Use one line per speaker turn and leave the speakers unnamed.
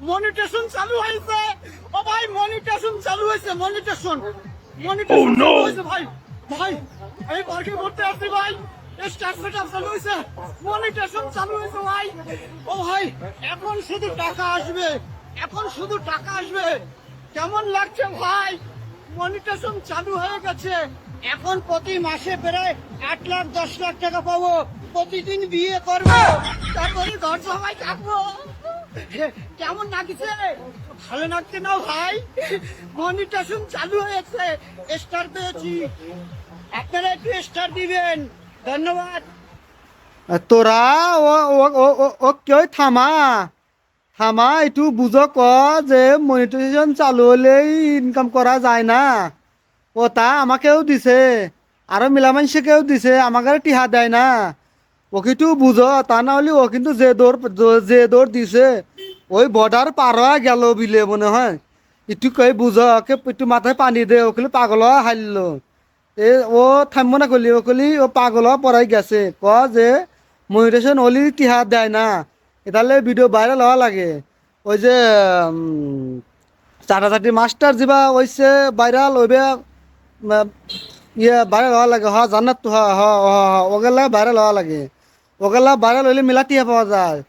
Monetisation চালু হয়েছে ও ভাই, মনিটেশন চালু হয়েছে, মনিটেশন
Oh no!
হয়েছে ভাই। ভাই এই পার্কে করতে আসছি ভাই, স্টার সেটআপ চালু হয়েছে, মনিটেশন চালু হয়েছে ভাই। ও ভাই এখন শুধু টাকা আসবে, এখন শুধু টাকা আসবে। কেমন লাগছে ভাই? মনিটেশন চালু হয়ে গেছে, এখন প্রতি মাসে প্রায় 8 লাখ 10 লাখ টাকা পাবো, প্রতিদিন বিয়ে করবো, তারপরে ঘর সবাই থাকবো। কেমন লাগছে? ভালো লাগছে না ভাই? মনিটেশন চালু হয়েছে, স্টার পেয়েছি, আপনারা একটু স্টার দিবেন, ধন্যবাদ।
তোরা ও ও ও ও- ও কেউ থামা থামা, একটু বুঝো ক যে মনিটাইজেশন চালু হলেই ইনকাম করা যায় না। ও তা আমাকেও দিছে, আরো মিলা মানুষকেও দিছে, আমাকে টিহা দেয় না। ও কিন্তু বুঝো, তা না হলে ও কিন্তু যে দৌড় দিছে ওই বর্ডার পার হয়ে গেল বিলে মনে হয়। একটু কই বুঝো, ওকে একটু মাথায় পানি দে, ওকে পাগল হয়ে হারলো। এ ও থামবো না করলি, ও করলি ও পাগল হয়ে পড়াই গেছে, ক যে মনিটেশন হলি টিহা দেয় না, এতালে ভিডিও ভাইরাল হওয়া লাগে। ওই যে চাটাচাটি মাস্টার যিবা হইছে ভাইরাল হইবে, ইয়ে ভাইরাল হওয়া লাগে, জান্নাত তো ওগেলা ভাইরাল হওয়া লাগে, ওগেলা ভাইরাল হইলে মেলা টিহা পাওয়া যায়।